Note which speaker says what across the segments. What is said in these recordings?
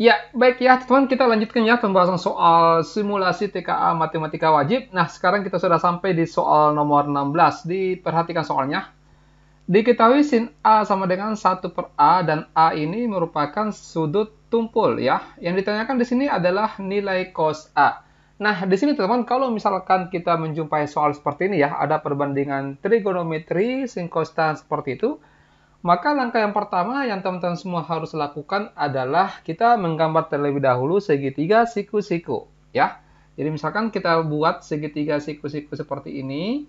Speaker 1: Ya, baik ya, teman, kita lanjutkan ya pembahasan soal simulasi TKA Matematika Wajib. Nah, sekarang kita sudah sampai di soal nomor 16. Diperhatikan soalnya. Diketahui sin A sama dengan 1/A dan A ini merupakan sudut tumpul ya. Yang ditanyakan di sini adalah nilai cos A. Nah, di sini teman-teman, kalau misalkan kita menjumpai soal seperti ini ya, ada perbandingan trigonometri, sin cos tan seperti itu, maka langkah yang pertama yang teman-teman semua harus lakukan adalah kita menggambar terlebih dahulu segitiga siku-siku, ya. Jadi misalkan kita buat segitiga siku-siku seperti ini,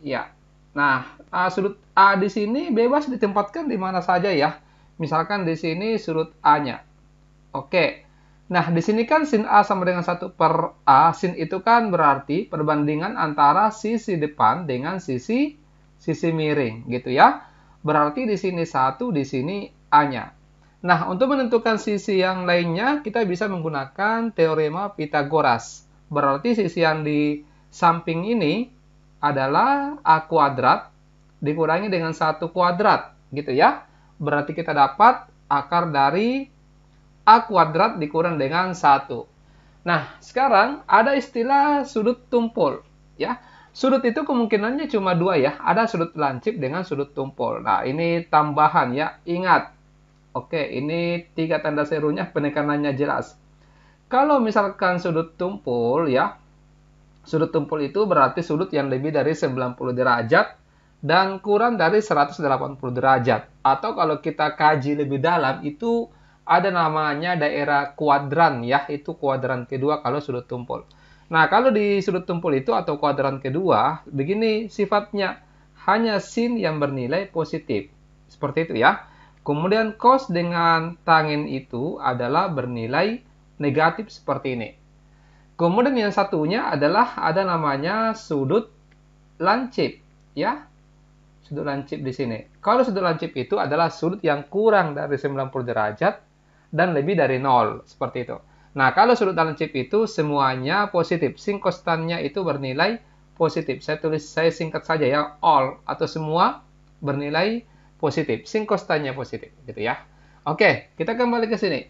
Speaker 1: ya. Nah, sudut A di sini bebas ditempatkan di mana saja ya. Misalkan di sini sudut A-nya. Oke. Nah, di sini kan sin A sama dengan 1/A. Sin itu kan berarti perbandingan antara sisi depan dengan sisi miring, gitu ya. Berarti di sini 1, di sini A-nya. Nah, untuk menentukan sisi yang lainnya, kita bisa menggunakan teorema Pitagoras. Berarti sisi yang di samping ini adalah A kuadrat dikurangi dengan 1 kuadrat, gitu ya. Berarti kita dapat akar dari A kuadrat dikurang dengan 1. Nah, sekarang ada istilah sudut tumpul, ya. Sudut itu kemungkinannya cuma dua ya, ada sudut lancip dengan sudut tumpul. Nah, ini tambahan ya, ingat. Oke, ini 3 tanda serunya penekanannya jelas. Kalau misalkan sudut tumpul ya, sudut tumpul itu berarti sudut yang lebih dari 90 derajat dan kurang dari 180 derajat. Atau kalau kita kaji lebih dalam, itu ada namanya daerah kuadran ya, itu kuadran kedua kalau sudut tumpul. Nah, kalau di sudut tumpul itu atau kuadran kedua, begini sifatnya, hanya sin yang bernilai positif. Seperti itu ya. Kemudian cos dengan tangin itu adalah bernilai negatif seperti ini. Kemudian yang satunya adalah ada namanya sudut lancip, ya. Sudut lancip di sini. Kalau sudut lancip itu adalah sudut yang kurang dari 90 derajat dan lebih dari 0, seperti itu. Nah, kalau sudut lancip itu semuanya positif. Sin kostannya itu bernilai positif. Saya singkat saja ya, all atau semua bernilai positif. Sin kostannya positif, gitu ya. Oke, kita kembali ke sini.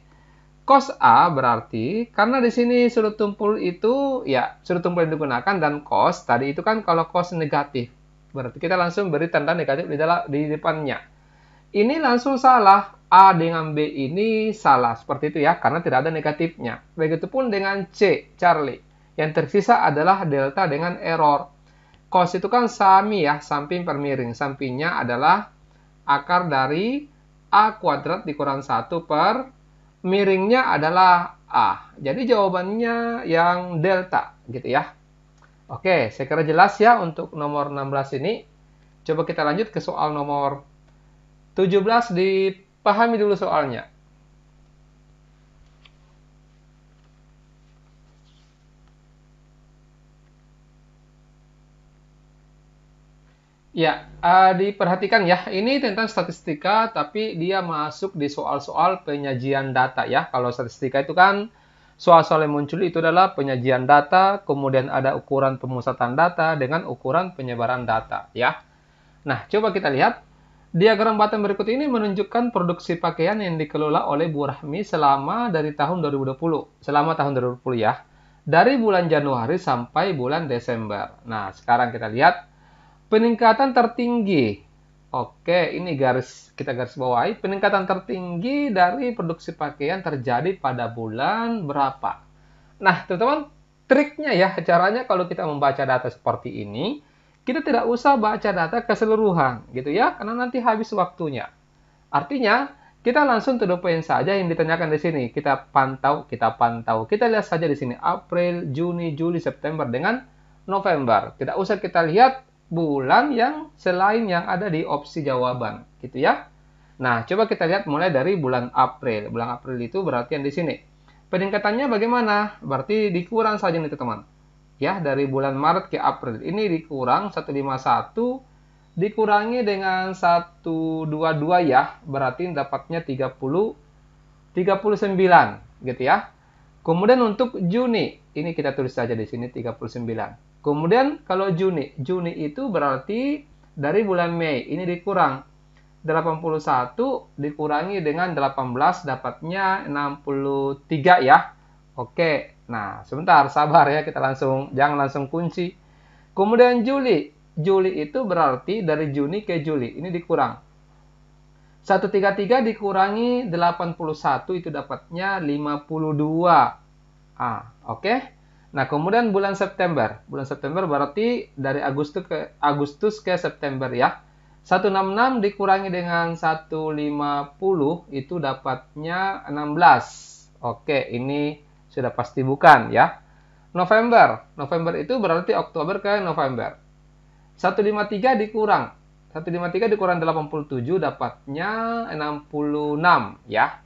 Speaker 1: Cos A berarti karena di sini sudut tumpul itu ya sudut tumpul yang digunakan dan cos tadi itu kan kalau cos negatif. Berarti kita langsung beri tanda negatif di depannya. Ini langsung salah. A dengan B ini salah. Seperti itu ya, karena tidak ada negatifnya. Begitupun dengan C, Charlie. Yang tersisa adalah delta dengan error. Cos itu kan sami ya, samping per miring. Sampingnya adalah akar dari A kuadrat dikurang 1 per miringnya adalah A. Jadi jawabannya yang delta, gitu ya. Oke, saya kira jelas ya untuk nomor 16 ini. Coba kita lanjut ke soal nomor 17, dipahami dulu soalnya. Ya, diperhatikan ya, ini tentang statistika, tapi dia masuk di soal-soal penyajian data ya. Kalau statistika itu kan soal-soal yang muncul itu adalah penyajian data, kemudian ada ukuran pemusatan data dengan ukuran penyebaran data ya. Nah, coba kita lihat. Diagram button berikut ini menunjukkan produksi pakaian yang dikelola oleh Bu Rahmi selama dari tahun 2020. Selama tahun 2020 ya. Dari bulan Januari sampai bulan Desember. Nah, sekarang kita lihat peningkatan tertinggi. Oke, ini kita garis bawahi. Peningkatan tertinggi dari produksi pakaian terjadi pada bulan berapa? Nah, teman-teman, triknya ya, caranya kalau kita membaca data seperti ini, kita tidak usah baca data keseluruhan, gitu ya, karena nanti habis waktunya. Artinya, kita langsung to the point saja yang ditanyakan di sini. Kita pantau. Kita lihat saja di sini, April, Juni, Juli, September dengan November. Tidak usah kita lihat bulan yang selain yang ada di opsi jawaban, gitu ya. Nah, coba kita lihat mulai dari bulan April. Bulan April itu berarti yang di sini. Peningkatannya bagaimana? Berarti dikurang saja nih, teman-teman. Ya, dari bulan Maret ke April. Ini dikurang 151 dikurangi dengan 122 ya. Berarti dapatnya 39 gitu ya. Kemudian untuk Juni, ini kita tulis saja di sini 39. Kemudian kalau Juni itu berarti dari bulan Mei, ini dikurang 81 dikurangi dengan 18 dapatnya 63 ya. Oke, nah sebentar sabar ya, kita jangan langsung kunci. Kemudian Juli. Juli itu berarti dari Juni ke Juli, ini dikurang. 133 dikurangi 81 itu dapatnya 52. Oke. Nah, kemudian bulan September. Bulan September berarti dari Agustus ke September ya. 166 dikurangi dengan 150 itu dapatnya 16. Oke, ini sudah pasti bukan ya. November. November itu berarti Oktober ke November. 153 dikurang 87 dapatnya 66 ya.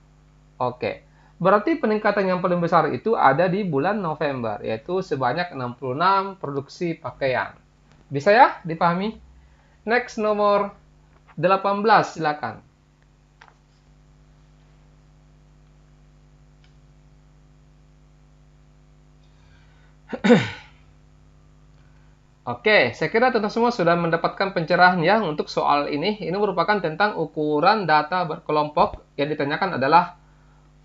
Speaker 1: Oke. Berarti peningkatan yang paling besar itu ada di bulan November, yaitu sebanyak 66 produksi pakaian. Bisa ya dipahami? Next, nomor 18, silakan. Oke, saya kira teman semua sudah mendapatkan pencerahan ya untuk soal ini. Ini merupakan tentang ukuran data berkelompok. Yang ditanyakan adalah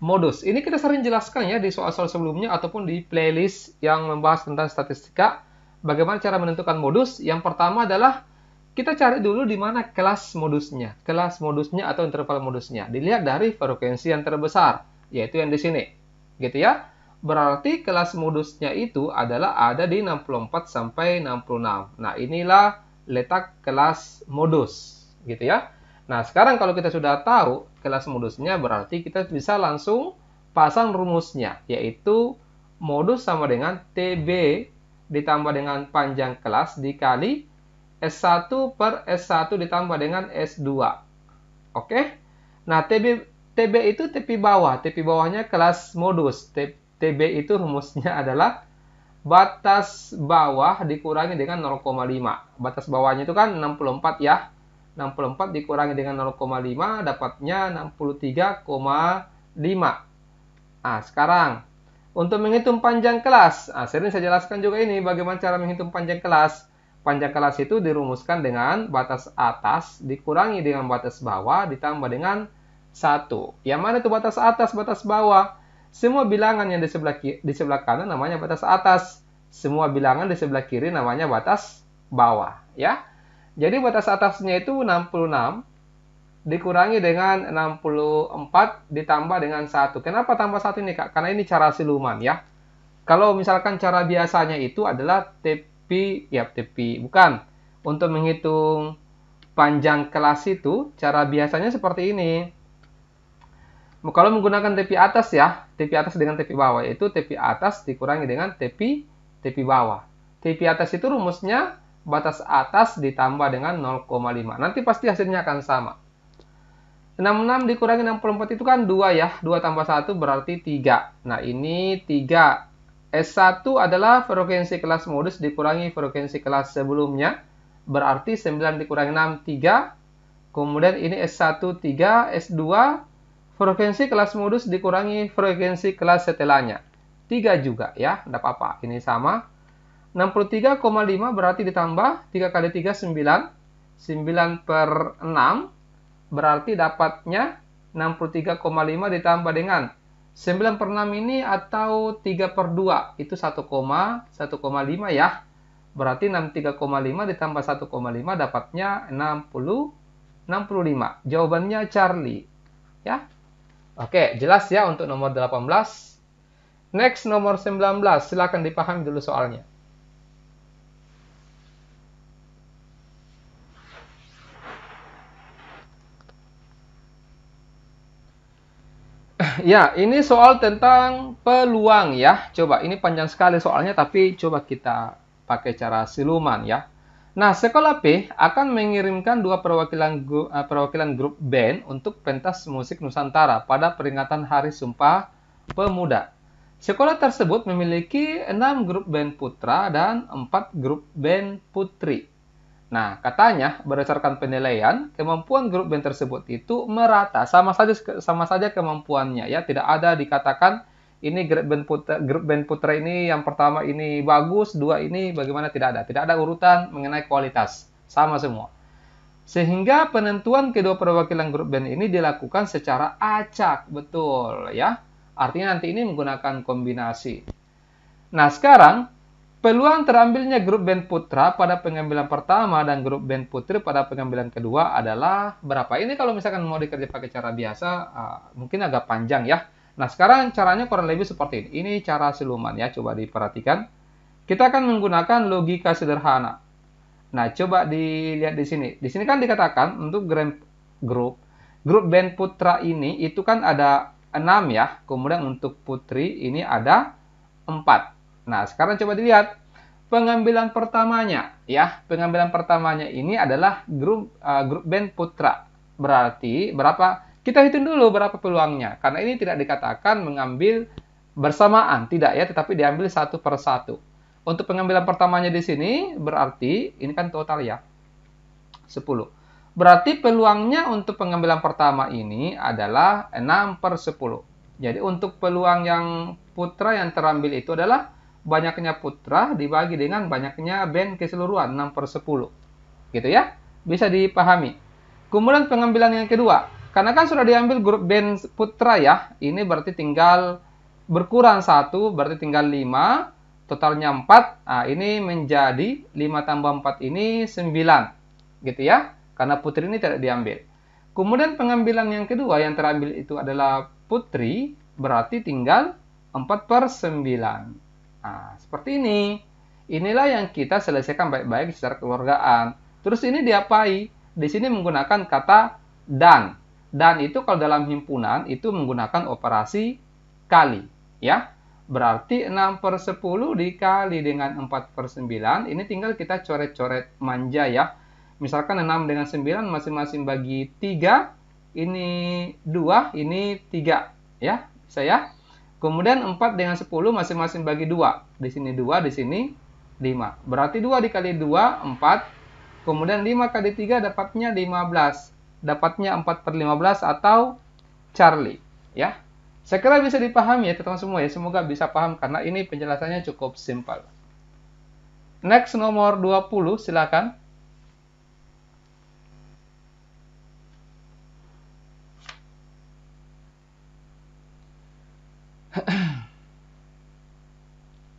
Speaker 1: modus. Ini kita sering jelaskan ya di soal-soal sebelumnya ataupun di playlist yang membahas tentang statistika. Bagaimana cara menentukan modus? Yang pertama adalah kita cari dulu di mana kelas modusnya. Kelas modusnya atau interval modusnya. Dilihat dari frekuensi yang terbesar, yaitu yang di sini. Gitu ya. Berarti kelas modusnya itu adalah ada di 64 sampai 66. Nah, inilah letak kelas modus. Gitu ya. Nah, sekarang kalau kita sudah tahu kelas modusnya, berarti kita bisa langsung pasang rumusnya, yaitu modus sama dengan TB ditambah dengan panjang kelas dikali S1 per S1 ditambah dengan S2. Oke? Nah, TB itu TP bawah. TP bawahnya kelas modus. TB itu rumusnya adalah batas bawah dikurangi dengan 0,5. Batas bawahnya itu kan 64 ya. 64 dikurangi dengan 0,5 dapatnya 63,5. Nah, sekarang untuk menghitung panjang kelas. Sering saya jelaskan juga ini bagaimana cara menghitung panjang kelas. Panjang kelas itu dirumuskan dengan batas atas dikurangi dengan batas bawah ditambah dengan 1. Yang mana itu batas atas, batas bawah? Semua bilangan yang di sebelah kanan namanya batas atas. Semua bilangan di sebelah kiri namanya batas bawah, ya. Jadi batas atasnya itu 66 dikurangi dengan 64 ditambah dengan 1. Kenapa tambah 1 ini, Kak? Karena ini cara siluman ya. Kalau misalkan cara biasanya itu adalah bukan. Untuk menghitung panjang kelas itu, cara biasanya seperti ini. Kalau menggunakan TP atas ya, TP atas dengan TP bawah, yaitu TP atas dikurangi dengan TP bawah. TP atas itu rumusnya batas atas ditambah dengan 0,5. Nanti pasti hasilnya akan sama. 66 dikurangi 64 itu kan 2 ya. 2 tambah 1 berarti 3. Nah, ini 3. S1 adalah frekuensi kelas modus dikurangi frekuensi kelas sebelumnya. Berarti 9 dikurangi 6, 3. Kemudian ini S1, 3. S2, frekuensi kelas modus dikurangi frekuensi kelas setelahnya. 3 juga ya, tidak apa-apa. Ini sama. 63,5 berarti ditambah 3 kali 3, 9. 9 per 6 berarti dapatnya 63,5 ditambah dengan 9 per 6 ini atau 3 per 2. Itu 1,5 ya. Berarti 63,5 ditambah 1,5 dapatnya 65. Jawabannya Charlie. Ya. Oke, jelas ya untuk nomor 18. Next, nomor 19. Silakan dipahami dulu soalnya. Ya, ini soal tentang peluang ya. Coba, ini panjang sekali soalnya, tapi coba kita pakai cara siluman ya. Nah, Sekolah P akan mengirimkan 2 perwakilan grup band untuk pentas musik Nusantara pada peringatan Hari Sumpah Pemuda. Sekolah tersebut memiliki 6 grup band putra dan 4 grup band putri. Nah, katanya berdasarkan penilaian, kemampuan grup band tersebut itu merata, sama saja kemampuannya ya, tidak ada dikatakan ini grup band putra ini yang pertama ini bagus, dua ini bagaimana, tidak ada urutan mengenai kualitas, sama semua. Sehingga penentuan kedua perwakilan grup band ini dilakukan secara acak, betul ya. Artinya nanti ini menggunakan kombinasi. Nah, sekarang peluang terambilnya grup band putra pada pengambilan pertama dan grup band putri pada pengambilan kedua adalah berapa? Ini kalau misalkan mau dikerja pakai cara biasa, mungkin agak panjang ya. Nah, sekarang caranya kurang lebih seperti ini. Ini cara siluman ya, coba diperhatikan. Kita akan menggunakan logika sederhana. Nah, coba dilihat di sini. Di sini kan dikatakan untuk grup band putra ini itu kan ada 6 ya. Kemudian untuk putri ini ada 4. Nah, sekarang coba dilihat pengambilan pertamanya ya. Pengambilan pertamanya ini adalah grup band putra. Berarti berapa? Kita hitung dulu berapa peluangnya. Karena ini tidak dikatakan mengambil bersamaan, tidak ya, tetapi diambil satu per satu. Untuk pengambilan pertamanya di sini berarti ini kan total ya. 10. Berarti peluangnya untuk pengambilan pertama ini adalah 6 per 10. Jadi untuk peluang yang putra yang terambil itu adalah banyaknya putra dibagi dengan banyaknya band keseluruhan 6 per 10. Gitu ya. Bisa dipahami. Kemudian pengambilan yang kedua. Karena kan sudah diambil grup band putra ya. Ini berarti tinggal berkurang 1, berarti tinggal 5. Totalnya 4. Nah, ini menjadi 5 tambah 4 ini 9. Gitu ya. Karena putri ini tidak diambil. Kemudian pengambilan yang kedua yang terambil itu adalah putri, berarti tinggal 4 per 9. Nah, seperti ini. Inilah yang kita selesaikan baik-baik secara kekeluargaan. Terus ini diapai? Di sini menggunakan kata dan. Dan itu kalau dalam himpunan itu menggunakan operasi kali. Ya. Berarti 6 per 10 dikali dengan 4 per 9. Ini tinggal kita coret-coret manja ya. Misalkan 6 dengan 9 masing-masing bagi 3. Ini 2, ini 3. Ya, bisa ya. Kemudian 4 dengan 10 masing-masing bagi 2. Di sini 2, di sini 5. Berarti 2 dikali 2, 4. Kemudian 5 kali 3 dapatnya 15. Dapatnya 4 per 15 atau Charlie. Ya. Saya kira bisa dipahami ya teman-teman semua ya. Semoga bisa paham karena ini penjelasannya cukup simpel. Next nomor 20 silakan.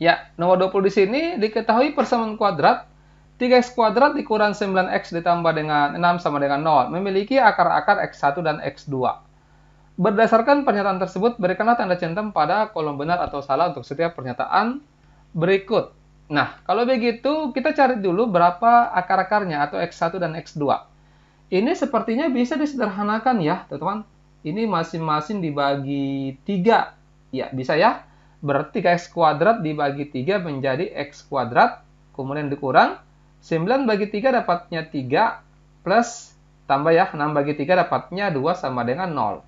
Speaker 1: Ya, nomor 20 di sini diketahui persamaan kuadrat 3x kuadrat dikurang 9x ditambah dengan 6 sama dengan 0 memiliki akar-akar x1 dan x2. Berdasarkan pernyataan tersebut, berikanlah tanda centang pada kolom benar atau salah untuk setiap pernyataan berikut. Nah, kalau begitu kita cari dulu berapa akar-akarnya atau x1 dan x2. Ini sepertinya bisa disederhanakan ya, teman-teman. Ini masing-masing dibagi 3. Ya, bisa ya. Berarti x kuadrat dibagi 3 menjadi x kuadrat, kemudian dikurang 9 bagi 3 dapatnya 3 plus tambah ya 6 bagi 3 dapatnya 2 sama dengan 0.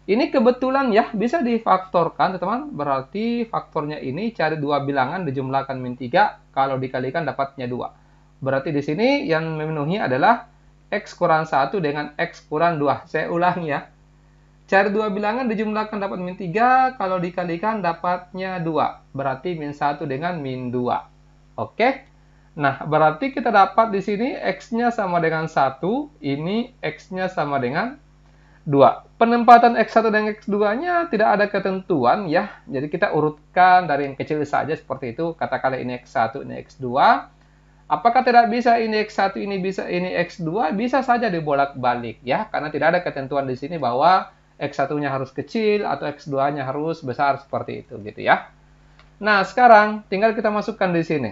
Speaker 1: Ini kebetulan ya bisa difaktorkan teman-teman. Berarti faktornya ini cari dua bilangan dijumlahkan min 3 kalau dikalikan dapatnya 2. Berarti di sini yang memenuhi adalah x kurang 1 dengan x kurang 2. Saya ulangi ya. Cari dua bilangan dijumlahkan dapat min 3, kalau dikalikan dapatnya 2. Berarti min 1 dengan min 2. Oke? Nah, berarti kita dapat di sini x-nya sama dengan 1, ini x-nya sama dengan 2. Penempatan x1 dan x2-nya tidak ada ketentuan ya. Jadi kita urutkan dari yang kecil saja seperti itu. Katakanlah ini x1, ini x2. Apakah tidak bisa ini x1, ini bisa ini x2? Bisa saja dibolak-balik ya, karena tidak ada ketentuan di sini bahwa x1-nya harus kecil atau x2-nya harus besar seperti itu gitu ya. Nah, sekarang tinggal kita masukkan di sini.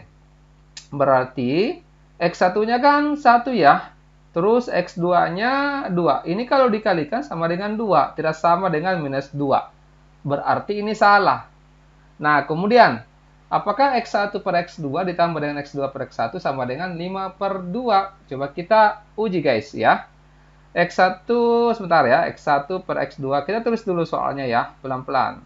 Speaker 1: Berarti x1-nya kan 1 ya. Terus x2-nya 2. Ini kalau dikalikan sama dengan 2, tidak sama dengan minus 2. Berarti ini salah. Nah, kemudian apakah x1 per x2 ditambah dengan x2 per x1 sama dengan 5 per 2? Coba kita uji guys ya. X1 sebentar ya, x1 per x2. Kita tulis dulu soalnya ya, pelan-pelan.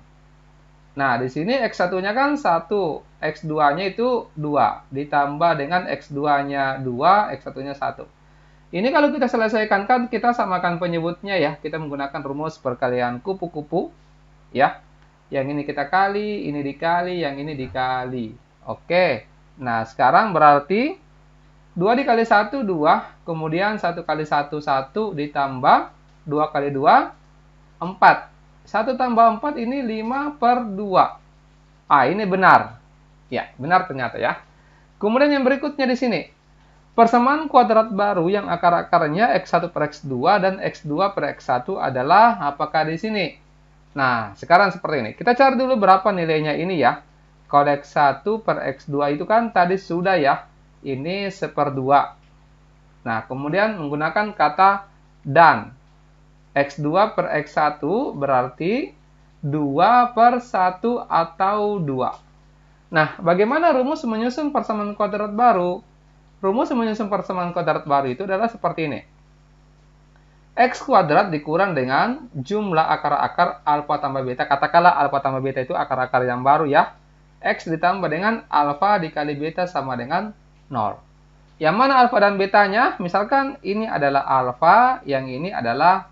Speaker 1: Nah, di sini x1-nya kan 1, x2-nya itu 2. Ditambah dengan x2-nya 2, x1-nya 1. Ini kalau kita selesaikan kan kita samakan penyebutnya ya. Kita menggunakan rumus perkalian kupu-kupu ya. Yang ini kita kali, ini dikali, yang ini dikali. Oke. Nah, sekarang berarti 2 dikali 1, 2. Kemudian 1 kali 1, 1. Ditambah 2 kali 2, 4. 1 tambah 4 ini 5/2. Ini benar. Ya, benar ternyata ya. Kemudian yang berikutnya di sini. Persamaan kuadrat baru yang akar-akarnya X1 per X2 dan X2 per X1 adalah apakah di sini? Nah, sekarang seperti ini. Kita cari dulu berapa nilainya ini ya. Kalau X1 per X2 itu kan tadi sudah ya. Ini 1/2. Nah, kemudian menggunakan kata dan. X2 per X1 berarti 2 per 1 atau 2. Nah, bagaimana rumus menyusun persamaan kuadrat baru? Rumus menyusun persamaan kuadrat baru itu adalah seperti ini. X kuadrat dikurang dengan jumlah akar-akar alfa tambah beta. Katakanlah alfa tambah beta itu akar-akar yang baru ya. X ditambah dengan alfa dikali beta sama dengan 0. Yang mana alfa dan betanya? Misalkan ini adalah alfa, yang ini adalah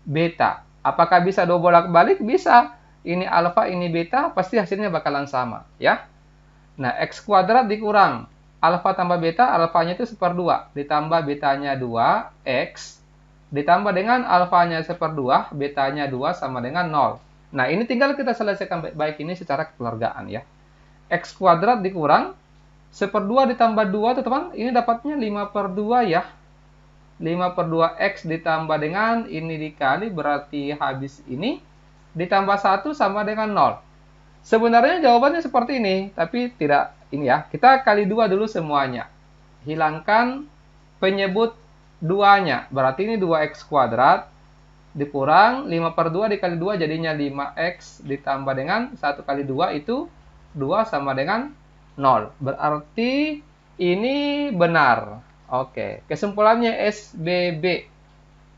Speaker 1: beta. Apakah bisa dua bolak-balik? Bisa. Ini alfa, ini beta, pasti hasilnya bakalan sama ya. Nah, X kuadrat dikurang alfa tambah beta, alfanya itu 1/2, ditambah betanya 2, X, ditambah dengan alfanya 1/2, betanya 2 sama dengan 0. Nah, ini tinggal kita selesaikan baik-baik ini secara kekeluargaan ya. X kuadrat dikurang 1/2 ditambah 2, teman-teman, ini dapatnya 5/2 ya. 5/2 X ditambah dengan ini dikali, berarti habis ini, ditambah 1 sama dengan 0. Sebenarnya jawabannya seperti ini, tapi tidak ini ya. Kita kali 2 dulu semuanya. Hilangkan penyebut 2-nya. Berarti ini 2x kuadrat dikurang 5/2 dikali 2 jadinya 5x ditambah dengan 1 kali 2 itu 2 sama dengan 0. Berarti ini benar. Oke, kesimpulannya SBB.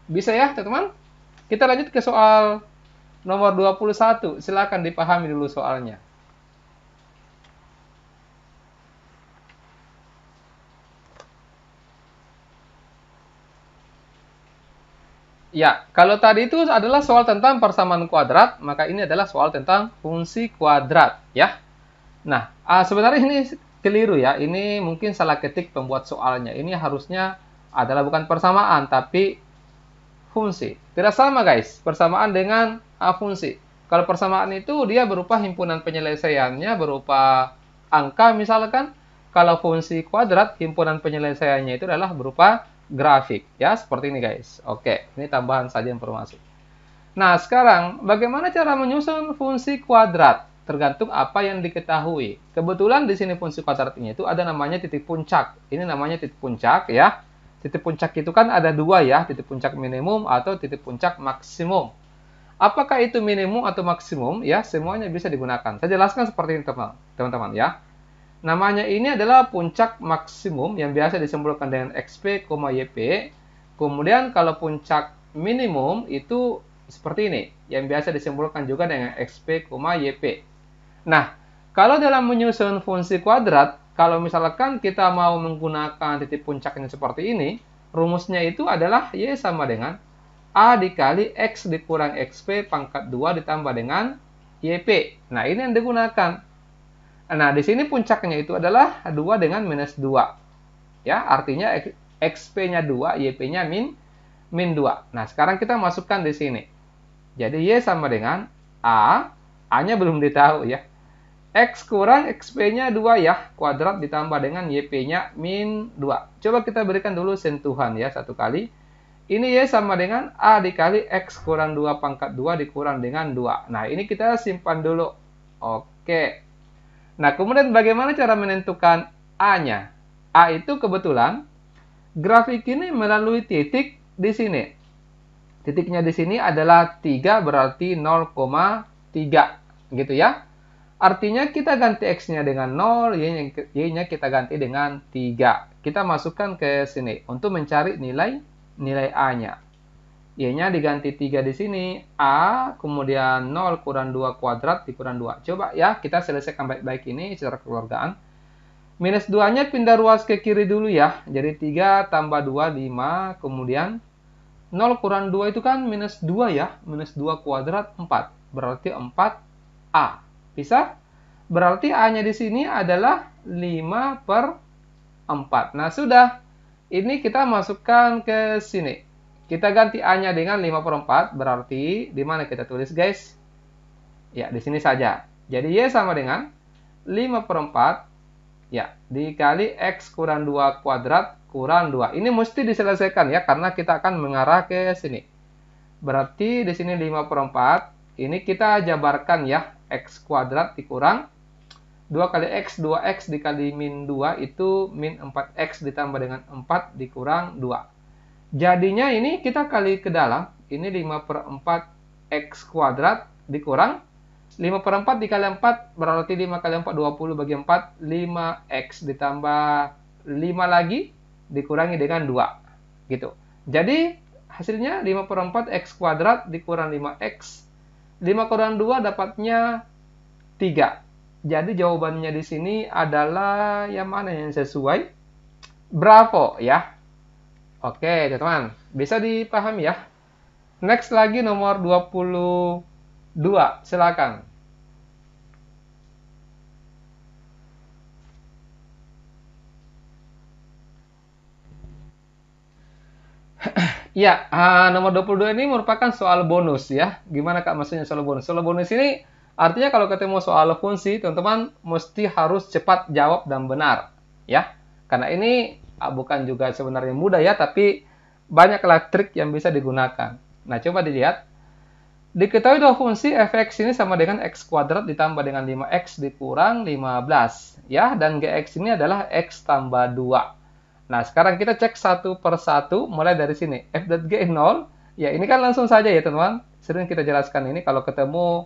Speaker 1: Bisa ya, teman-teman? Kita lanjut ke soal nomor 21. Silakan dipahami dulu soalnya. Ya, kalau tadi itu adalah soal tentang persamaan kuadrat, maka ini adalah soal tentang fungsi kuadrat, ya. Nah, sebenarnya ini keliru ya. Ini mungkin salah ketik pembuat soalnya. Ini harusnya adalah bukan persamaan, tapi fungsi. Tidak sama, guys. Persamaan dengan fungsi. Kalau persamaan itu dia berupa himpunan penyelesaiannya berupa angka misalkan. Kalau fungsi kuadrat, himpunan penyelesaiannya itu adalah berupa grafik. Ya, seperti ini, guys. Oke, ini tambahan saja informasi. Nah, sekarang bagaimana cara menyusun fungsi kuadrat? Tergantung apa yang diketahui. Kebetulan di sini fungsi kuadratnya itu ada namanya titik puncak. Ini namanya titik puncak ya. Titik puncak itu kan ada dua ya, titik puncak minimum atau titik puncak maksimum. Apakah itu minimum atau maksimum? Ya, semuanya bisa digunakan. Saya jelaskan seperti ini teman-teman ya. Namanya ini adalah puncak maksimum yang biasa disimbolkan dengan XP, YP. Kemudian kalau puncak minimum itu seperti ini, yang biasa disimbolkan juga dengan XP, YP. Nah, kalau dalam menyusun fungsi kuadrat, kalau misalkan kita mau menggunakan titik puncaknya seperti ini, rumusnya itu adalah Y sama dengan A dikali X dikurang XP pangkat 2 ditambah dengan YP. Nah, ini yang digunakan. Nah, di sini puncaknya itu adalah 2 dengan minus 2. Ya, artinya XP-nya 2, YP-nya min 2. Nah, sekarang kita masukkan di sini. Jadi, Y sama dengan A. A-nya belum ditahu ya. X kurang XP-nya 2 ya. Kuadrat ditambah dengan YP-nya min 2. Coba kita berikan dulu sentuhan ya, satu kali. Ini Y sama dengan A dikali X kurang 2 pangkat 2 dikurang dengan 2. Nah, ini kita simpan dulu. Oke. Nah, kemudian bagaimana cara menentukan A-nya? A itu kebetulan grafik ini melalui titik di sini. Titiknya di sini adalah 3 berarti 0,3 gitu ya. Artinya kita ganti X-nya dengan 0, Y-nya kita ganti dengan 3. Kita masukkan ke sini untuk mencari nilai A-nya. Y-nya diganti 3 di sini, A, kemudian 0 kurang 2 kuadrat dikurang 2. Coba ya, kita selesaikan baik-baik ini secara kekeluargaan. Minus 2-nya pindah ruas ke kiri dulu ya. Jadi 3 tambah 2, 5. Kemudian 0 kurang 2 itu kan minus 2 ya. Minus 2 kuadrat, 4. Berarti 4A. Bisa? Berarti A-nya di sini adalah 5/4. Nah, sudah. Ini kita masukkan ke sini. Kita ganti A-nya dengan 5/4, berarti di mana kita tulis, guys? Ya, di sini saja. Jadi Y sama dengan 5/4, ya, dikali X kurang 2 kuadrat kurang 2. Ini mesti diselesaikan ya, karena kita akan mengarah ke sini. Berarti di sini 5/4, ini kita jabarkan ya, X kuadrat dikurang 2 kali X, 2X dikali min 2 itu min 4X ditambah dengan 4 dikurang 2. Jadinya ini kita kali ke dalam, ini 5/4 X kuadrat dikurang 5/4 dikali 4, berarti 5 kali 4, 20 bagi 4, 5X ditambah 5 lagi, dikurangi dengan 2. Gitu. Jadi, hasilnya 5/4 X kuadrat dikurang 5X. 5 kurang 2 dapatnya 3. Jadi, jawabannya di sini adalah yang mana yang sesuai? Bravo, ya. Oke, teman-teman. Bisa dipahami ya? Next lagi nomor 22. Silakan. Ya, nomor 22 ini merupakan soal bonus ya. Gimana Kak maksudnya soal bonus? Soal bonus ini artinya kalau ketemu soal fungsi, teman-teman mesti harus cepat jawab dan benar. Ya, karena ini bukan juga sebenarnya mudah ya, tapi banyaklah trik yang bisa digunakan. Nah, coba dilihat. Diketahui bahwa fungsi f(x) ini sama dengan x kuadrat ditambah dengan 5x dikurang 15. Ya, dan gx ini adalah x tambah 2. Nah, sekarang kita cek satu per satu, mulai dari sini. F.G 0, ya ini kan langsung saja ya teman-teman. Sering kita jelaskan ini, kalau ketemu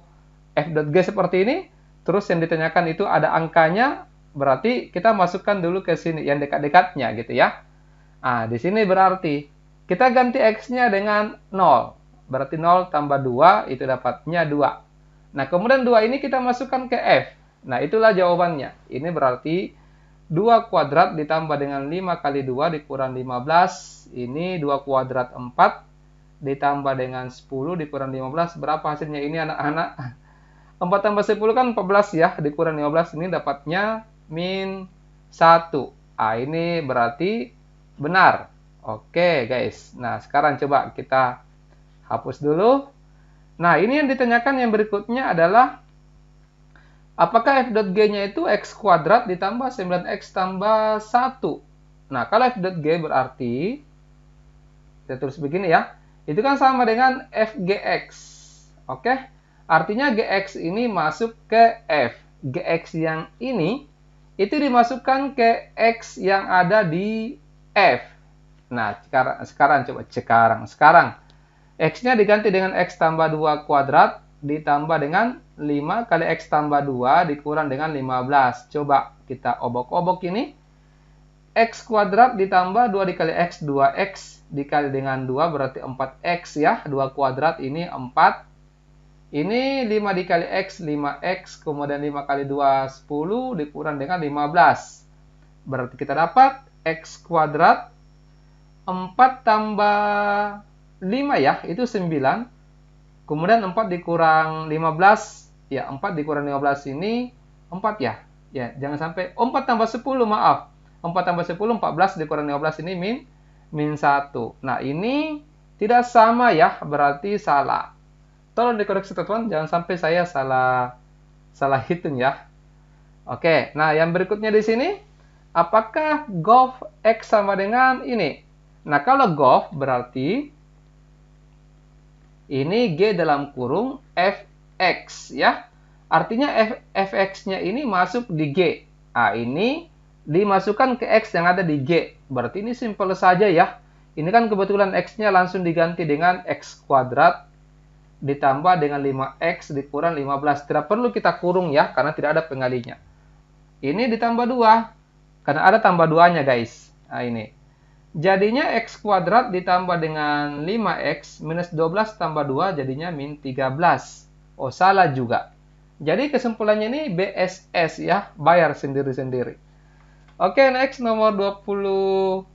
Speaker 1: F.G seperti ini, terus yang ditanyakan itu ada angkanya, berarti kita masukkan dulu ke sini, yang dekat-dekatnya gitu ya. Nah, di sini berarti kita ganti X-nya dengan 0. Berarti 0 tambah 2, itu dapatnya 2. Nah, kemudian 2 ini kita masukkan ke F. Nah, itulah jawabannya. Ini berarti 2 kuadrat ditambah dengan 5 kali 2 dikurang 15. Ini 2 kuadrat 4 ditambah dengan 10 dikurang 15. Berapa hasilnya ini anak-anak? 4 tambah 10 kan 14 ya. Dikurang 15 ini dapatnya min 1. Ini berarti benar. Oke guys. Nah sekarang coba kita hapus dulu. Nah ini yang ditanyakan yang berikutnya adalah apakah f.g-nya itu x kuadrat ditambah 9x tambah 1. Nah kalau f.g berarti kita tulis begini ya. Itu kan sama dengan fgx. Oke. Artinya gx ini masuk ke f. Gx yang ini itu dimasukkan ke x yang ada di f. Nah, sekarang X-nya diganti dengan X tambah 2 kuadrat ditambah dengan 5 kali X tambah 2 dikurang dengan 15. Coba kita obok-obok ini. X kuadrat ditambah 2 dikali X, 2X dikali dengan 2 berarti 4X ya. 2 kuadrat ini 4. Ini 5 dikali X, 5X. Kemudian 5 kali 2, 10 dikurang dengan 15. Berarti kita dapat X kuadrat 4 tambah 5 ya, itu 9. Kemudian 4 dikurang 15, ya 4 dikurang 15 ini 4 ya. Ya, jangan sampai 4 tambah 10, maaf. 4 tambah 10, 14 dikurang 15 ini min 1. Nah, ini tidak sama ya, berarti salah. Tolong dikoreksi teman-teman, jangan sampai saya salah hitung ya. Oke, nah yang berikutnya di sini, apakah gof X sama dengan ini? Nah, kalau gof berarti ini G dalam kurung Fx ya. Artinya Fx-nya ini masuk di G. Nah, ini dimasukkan ke X yang ada di G. Berarti ini simpel saja ya. Ini kan kebetulan X-nya langsung diganti dengan X kuadrat ditambah dengan 5X dikurang 15. Tidak perlu kita kurung ya, karena tidak ada pengalinya. Ini ditambah 2. Karena ada tambah 2-nya guys. Nah, ini. Jadinya X kuadrat ditambah dengan 5X minus 12 tambah 2 jadinya min 13. Oh, salah juga. Jadi kesimpulannya ini BSS ya, bayar sendiri-sendiri. Oke, next nomor 23.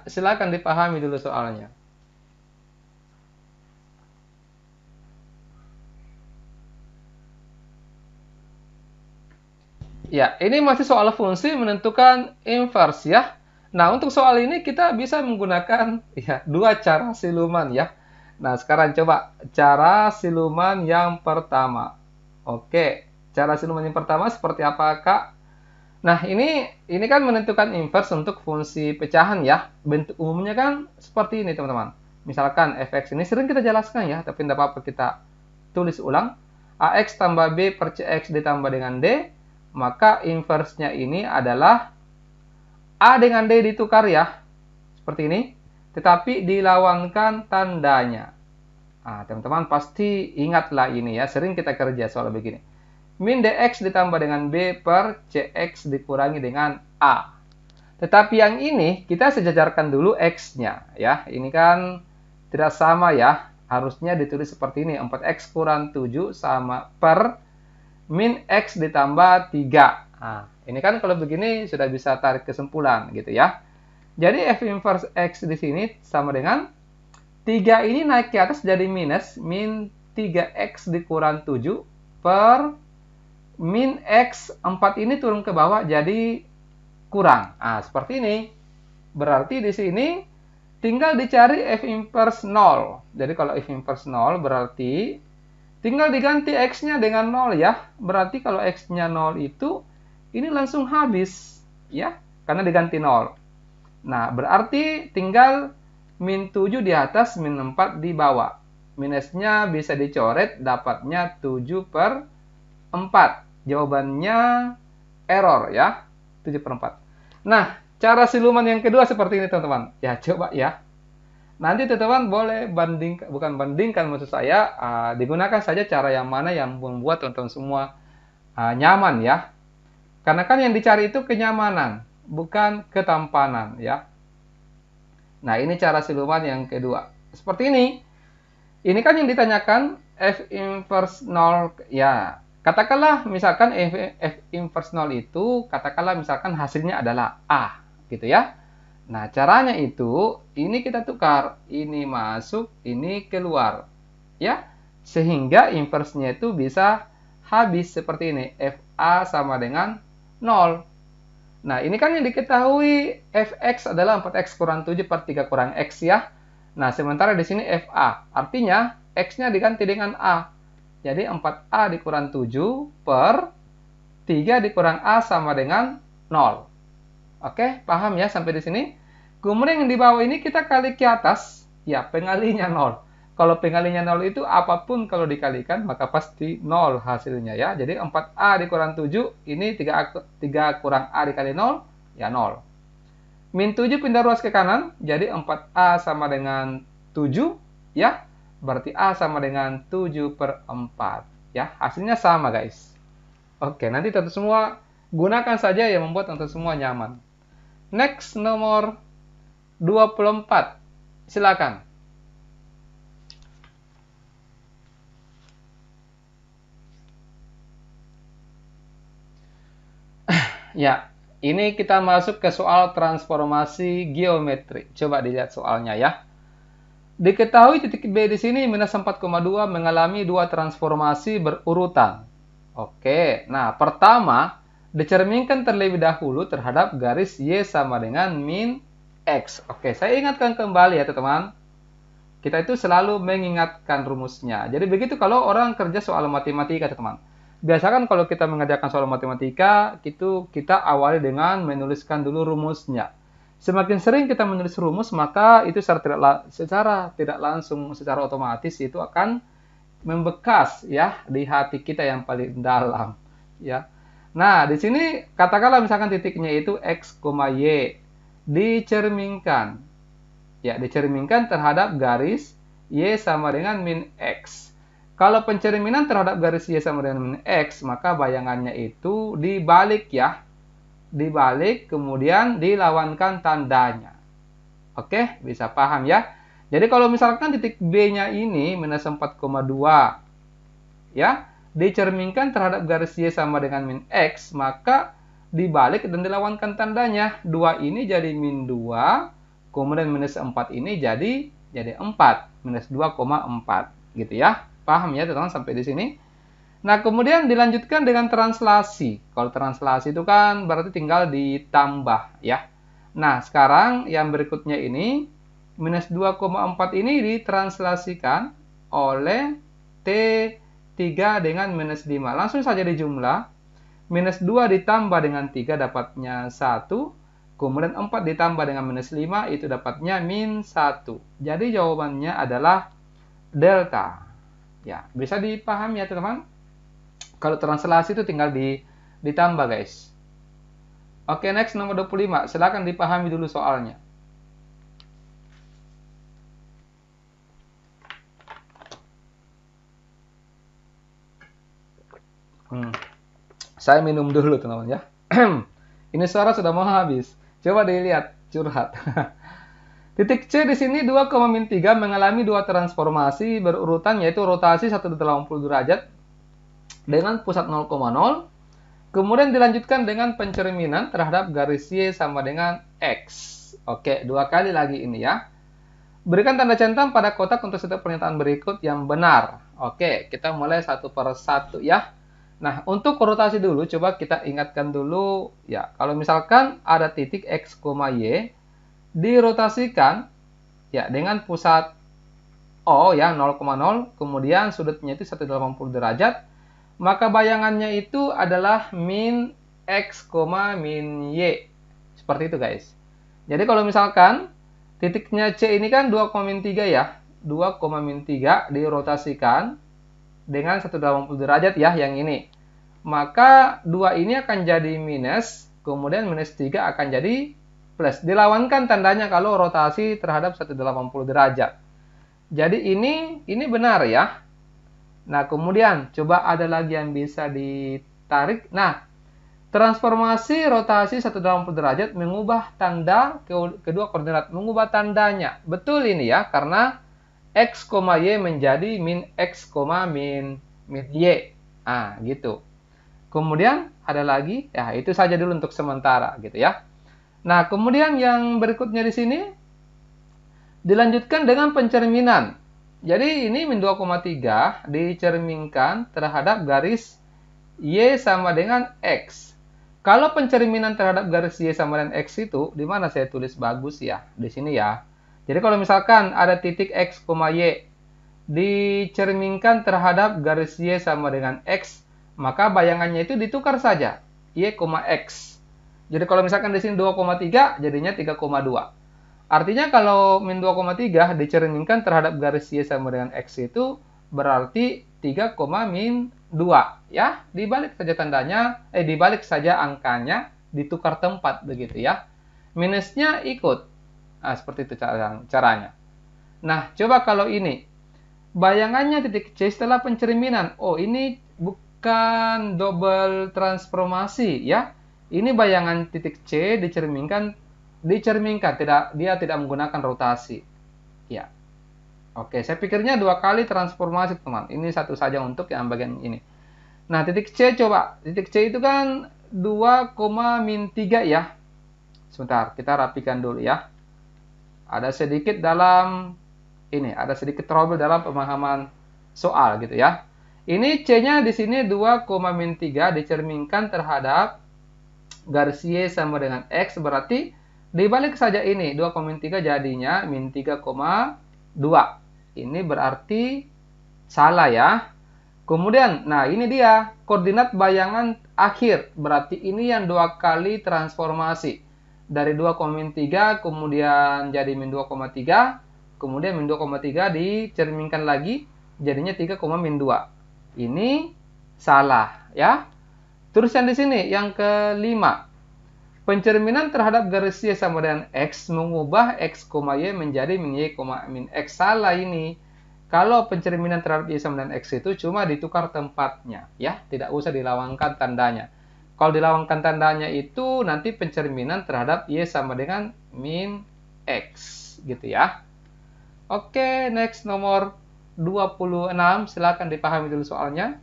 Speaker 1: Silakan dipahami dulu soalnya. Ya, ini masih soal fungsi menentukan inverse ya. Nah, untuk soal ini kita bisa menggunakan ya dua cara siluman ya. Nah, sekarang coba cara siluman yang pertama. Oke, cara siluman yang pertama seperti apa, Kak? Nah, ini kan menentukan inverse untuk fungsi pecahan ya. Bentuk umumnya kan seperti ini, teman-teman. Misalkan fx ini sering kita jelaskan ya, tapi tidak apa-apa kita tulis ulang. Ax tambah b per cx ditambah dengan d, maka inverse-nya ini adalah A dengan D ditukar ya, seperti ini. Tetapi dilawankan tandanya. Nah, teman-teman pasti ingatlah ini ya, sering kita kerja soal begini. Min dx ditambah dengan B per cx dikurangi dengan A. Tetapi yang ini kita sejajarkan dulu x-nya ya. Ini kan tidak sama ya. Harusnya ditulis seperti ini. 4x kurang 7 sama per min x ditambah 3. Nah, ini kan kalau begini sudah bisa tarik kesimpulan gitu ya. Jadi f inverse x di sini sama dengan 3 ini naik ke atas jadi minus min 3x dikurang 7 per min x 4 ini turun ke bawah jadi kurang. Nah, seperti ini. Berarti di sini tinggal dicari f inverse 0. Jadi kalau f inverse 0 berarti tinggal diganti x-nya dengan 0 ya. Berarti kalau x-nya 0 itu ini langsung habis ya. Karena diganti 0. Nah, berarti tinggal min 7 di atas, min 4 di bawah. Minusnya bisa dicoret, dapatnya 7 per 4. Jawabannya error ya, 7 per 4. Nah, cara siluman yang kedua seperti ini teman-teman. Ya, coba ya. Nanti teman-teman boleh bukan bandingkan maksud saya, digunakan saja cara yang mana yang membuat teman-teman semua nyaman ya. Karena kan yang dicari itu kenyamanan, bukan ketampanan ya. Nah, ini cara siluman yang kedua. Seperti ini. Ini kan yang ditanyakan f inverse 0 ya. Katakanlah misalkan f inverse 0 itu katakanlah misalkan hasilnya adalah A gitu ya. Nah, caranya itu ini kita tukar, ini masuk, ini keluar. Ya. Sehingga inverse-nya itu bisa habis seperti ini. FA sama dengan 0. Nah, ini kan yang diketahui fx adalah 4x kurang 7 per 3 kurang x ya. Nah, sementara di sini fa. Artinya, x-nya diganti dengan a. Jadi, 4a dikurang 7 per 3 dikurang a sama dengan 0. Oke, paham ya sampai di sini? Kemudian yang di bawah ini kita kali ke atas. Ya, pengalinya 0. Kalau pengalinya 0 itu apapun kalau dikalikan maka pasti 0 hasilnya ya. Jadi 4A dikurang 7, ini 3 kurang A dikali 0, ya 0. Min 7 pindah ruas ke kanan, jadi 4A sama dengan 7, ya. Berarti A sama dengan 7 per 4. Ya, hasilnya sama guys. Oke, nanti tentu semua gunakan saja yang membuat tentu semua nyaman. Next, nomor 24. Silakan. Ya, ini kita masuk ke soal transformasi geometri. Coba dilihat soalnya ya. Diketahui titik B di sini minus 4,2 mengalami dua transformasi berurutan. Oke, nah pertama dicerminkan terlebih dahulu terhadap garis Y sama dengan min X. Oke, saya ingatkan kembali ya teman-teman. Kita itu selalu mengingatkan rumusnya. Jadi begitu kalau orang kerja soal matematika teman-teman. Biasakan kalau kita mengerjakan soal matematika, itu kita awali dengan menuliskan dulu rumusnya. Semakin sering kita menulis rumus, maka itu secara tidak langsung, secara otomatis itu akan membekas ya di hati kita yang paling dalam. Ya. Nah, di sini katakanlah misalkan titiknya itu x, y dicerminkan. Ya, dicerminkan terhadap garis y sama dengan min x. Kalau pencerminan terhadap garis Y sama dengan min X, maka bayangannya itu dibalik ya. Dibalik, kemudian dilawankan tandanya. Oke, bisa paham ya? Jadi kalau misalkan titik B-nya ini minus 4,2, ya, dicerminkan terhadap garis Y sama dengan min X, maka dibalik dan dilawankan tandanya. 2 ini jadi min 2, kemudian minus 4 ini jadi 4, minus 2,4, gitu ya. Paham ya teman-teman sampai di sini? Nah, kemudian dilanjutkan dengan translasi. Kalau translasi itu kan berarti tinggal ditambah ya. Nah, sekarang yang berikutnya ini, minus 2,4 ini ditranslasikan oleh T3 dengan minus 5. Langsung saja dijumlah. Minus 2 ditambah dengan 3 dapatnya 1. Kemudian 4 ditambah dengan minus 5 itu dapatnya min 1. Jadi jawabannya adalah delta. Ya, bisa dipahami ya teman-teman? Kalau translasi itu tinggal ditambah guys. Oke, next nomor 25. Silakan dipahami dulu soalnya. Saya minum dulu teman-teman ya. Ini suara sudah mau habis. Coba dilihat, curhat. Titik C di sini 2,3 mengalami dua transformasi berurutan, yaitu rotasi 180 derajat dengan pusat 0,0. Kemudian dilanjutkan dengan pencerminan terhadap garis Y sama dengan X. Oke, dua kali lagi ini ya. Berikan tanda centang pada kotak untuk setiap pernyataan berikut yang benar. Oke, kita mulai satu per satu ya. Nah, untuk rotasi dulu, coba kita ingatkan dulu ya. Kalau misalkan ada titik X, Y, dirotasikan ya dengan pusat O ya 0,0, kemudian sudutnya itu 180 derajat, maka bayangannya itu adalah min X, min Y. Seperti itu guys. Jadi kalau misalkan titiknya C ini kan 2,3 ya. 2,3 dirotasikan dengan 180 derajat ya yang ini. Maka 2 ini akan jadi minus, kemudian minus 3 akan jadi plus. Dilawankan tandanya kalau rotasi terhadap 180 derajat. Jadi ini benar ya. Nah, kemudian coba ada lagi yang bisa ditarik. Nah, transformasi rotasi 180 derajat mengubah tanda kedua koordinat, mengubah tandanya. Betul ini ya, karena X, Y menjadi min X, min Y. Ah, gitu. Kemudian ada lagi, ya itu saja dulu untuk sementara gitu ya. Nah, kemudian yang berikutnya di sini dilanjutkan dengan pencerminan. Jadi ini min 2,3 dicerminkan terhadap garis Y sama dengan X. Kalau pencerminan terhadap garis Y sama dengan X itu, di mana saya tulis bagus ya? Di sini ya. Jadi kalau misalkan ada titik X, Y dicerminkan terhadap garis Y sama dengan X, maka bayangannya itu ditukar saja. Y, X. Jadi kalau misalkan di sini 2,3, jadinya 3,2. Artinya kalau min 2,3 dicerminkan terhadap garis Y sama dengan X itu berarti 3, min 2 ya. Dibalik saja tandanya, dibalik saja angkanya, ditukar tempat begitu ya. Minusnya ikut. Nah, seperti itu caranya. Nah, coba kalau ini bayangannya titik C setelah pencerminan. Oh, ini bukan double transformasi ya. Ini bayangan titik C dicerminkan, dia tidak menggunakan rotasi ya. Oke, saya pikirnya dua kali transformasi teman. Ini satu saja untuk yang bagian ini. Nah, titik C coba. Titik C itu kan 2, min 3 ya. Sebentar, kita rapikan dulu ya. Ada sedikit trouble dalam pemahaman soal gitu ya. Ini C-nya di sini 2, min 3 dicerminkan terhadap garis Y sama dengan X, berarti dibalik saja ini, 2,3 jadinya min 3,2. Ini berarti salah ya. Kemudian, nah ini dia, koordinat bayangan akhir. Berarti ini yang dua kali transformasi. Dari 2,3 kemudian jadi min 2,3. Kemudian min 2,3 dicerminkan lagi, jadinya 3, min 2. Ini salah ya. Terus yang di sini, yang kelima. Pencerminan terhadap garis Y sama dengan X mengubah X, Y menjadi min Y, min X. Salah ini. Kalau pencerminan terhadap Y sama dengan X itu cuma ditukar tempatnya. Ya, tidak usah dilawangkan tandanya. Kalau dilawangkan tandanya itu nanti pencerminan terhadap Y sama dengan min X. Gitu ya. Oke, next nomor 26. Silakan dipahami dulu soalnya.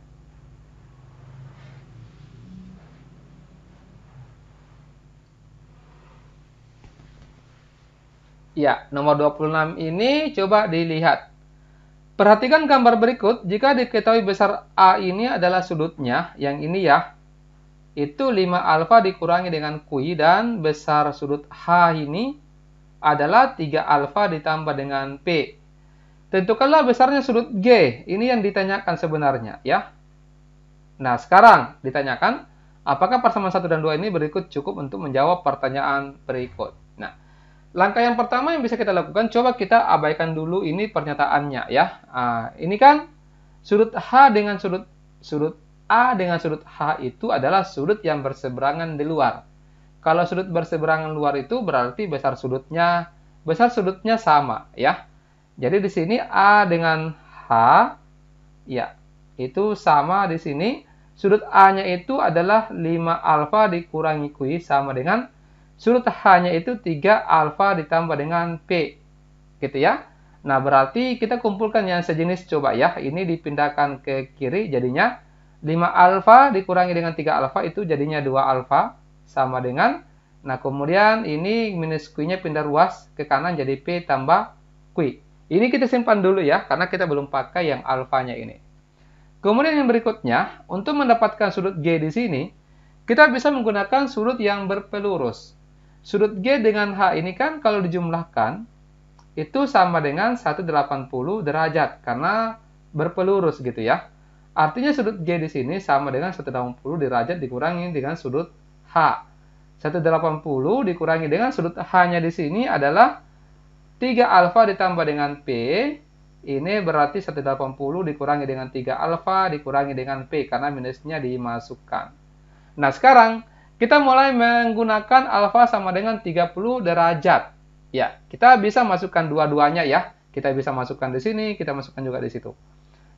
Speaker 1: Ya, nomor 26 ini coba dilihat. Perhatikan gambar berikut. Jika diketahui besar A ini adalah sudutnya, yang ini ya. itu 5 alfa dikurangi dengan Q, dan besar sudut H ini adalah 3 alfa ditambah dengan P. Tentukanlah besarnya sudut G. Ini yang ditanyakan sebenarnya, ya. Nah, sekarang ditanyakan, apakah persamaan 1 dan 2 ini berikut cukup untuk menjawab pertanyaan berikut. Nah, langkah yang pertama yang bisa kita lakukan, coba kita abaikan dulu ini pernyataannya, ya. Ini kan sudut H dengan sudut A dengan sudut H itu adalah sudut yang berseberangan di luar. Kalau sudut berseberangan luar itu berarti besar sudutnya sama, ya. Jadi di sini A dengan H, ya, itu sama di sini. Sudut A-nya itu adalah 5 alfa dikurangi Q sama dengan sudut H-nya itu 3 alfa ditambah dengan P. Gitu ya. Nah, berarti kita kumpulkan yang sejenis coba ya. Ini dipindahkan ke kiri jadinya 5 alfa dikurangi dengan 3 alfa itu jadinya 2 alfa sama dengan, nah kemudian ini minus Q-nya pindah ruas ke kanan jadi P tambah Q. Ini kita simpan dulu ya, karena kita belum pakai yang alfanya ini. Kemudian yang berikutnya, untuk mendapatkan sudut G di sini, kita bisa menggunakan sudut yang berpelurus. Sudut G dengan H ini kan kalau dijumlahkan, itu sama dengan 180 derajat, karena berpelurus gitu ya. Artinya sudut G di sini sama dengan 180 derajat dikurangi dengan sudut H. 180 dikurangi dengan sudut H-nya di sini adalah 3 alfa ditambah dengan P, ini berarti 180 dikurangi dengan 3 alfa dikurangi dengan P, karena minusnya dimasukkan. Nah, sekarang kita mulai menggunakan alfa sama dengan 30 derajat. Ya, kita bisa masukkan dua-duanya ya. Kita bisa masukkan di sini, kita masukkan juga di situ.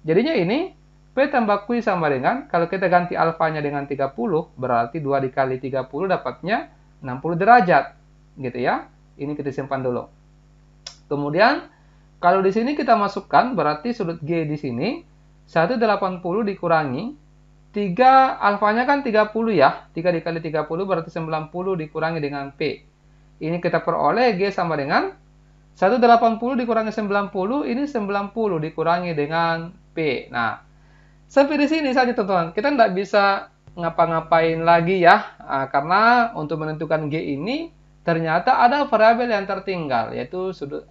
Speaker 1: Jadinya ini, P tambah Q sama dengan, kalau kita ganti alfanya dengan 30, berarti 2 dikali 30 dapatnya 60 derajat. Gitu ya. Ini kita simpan dulu. Kemudian, kalau di sini kita masukkan, berarti sudut G di sini, 180 dikurangi, 3 alfanya kan 30 ya, 3 dikali 30 berarti 90 dikurangi dengan P. Ini kita peroleh G sama dengan 180 dikurangi 90, ini 90 dikurangi dengan P. Nah, sampai di sini saja teman-teman, kita tidak bisa ngapa-ngapain lagi ya, karena untuk menentukan G ini, ternyata ada variabel yang tertinggal, yaitu sudut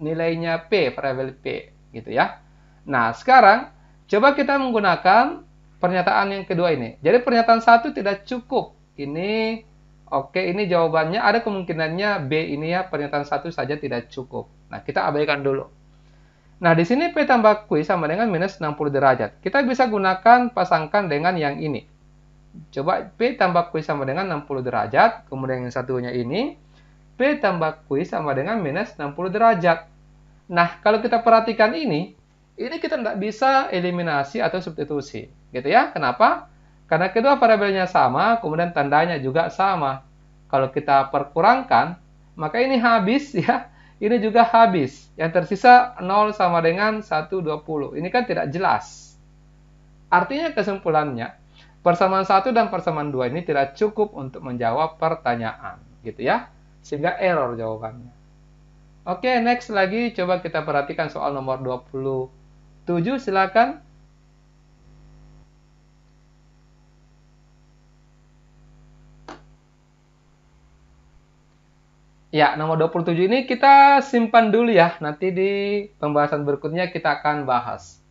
Speaker 1: nilainya P, variabel P, gitu ya. Nah, sekarang coba kita menggunakan pernyataan yang kedua ini. Jadi pernyataan 1 tidak cukup. Ini oke, ini jawabannya ada kemungkinannya B ini ya, pernyataan 1 saja tidak cukup. Nah, kita abaikan dulu. Nah, di sini P tambah Q sama dengan minus 60 derajat. Kita bisa gunakan pasangkan dengan yang ini. Coba P tambah Q sama dengan 60 derajat, kemudian yang satunya ini P tambah Q sama dengan minus 60 derajat. Nah, kalau kita perhatikan ini kita tidak bisa eliminasi atau substitusi. Gitu ya. Kenapa? Karena kedua variabelnya sama, kemudian tandanya juga sama. Kalau kita perkurangkan, maka ini habis ya. Ini juga habis. Yang tersisa 0 sama dengan 120. Ini kan tidak jelas. Artinya kesimpulannya, persamaan 1 dan persamaan 2 ini tidak cukup untuk menjawab pertanyaan. Gitu ya. Sehingga error jawabannya. Oke, next lagi coba kita perhatikan soal nomor 27, silakan. Ya, nomor 27 ini kita simpan dulu ya. Nanti di pembahasan berikutnya kita akan bahas.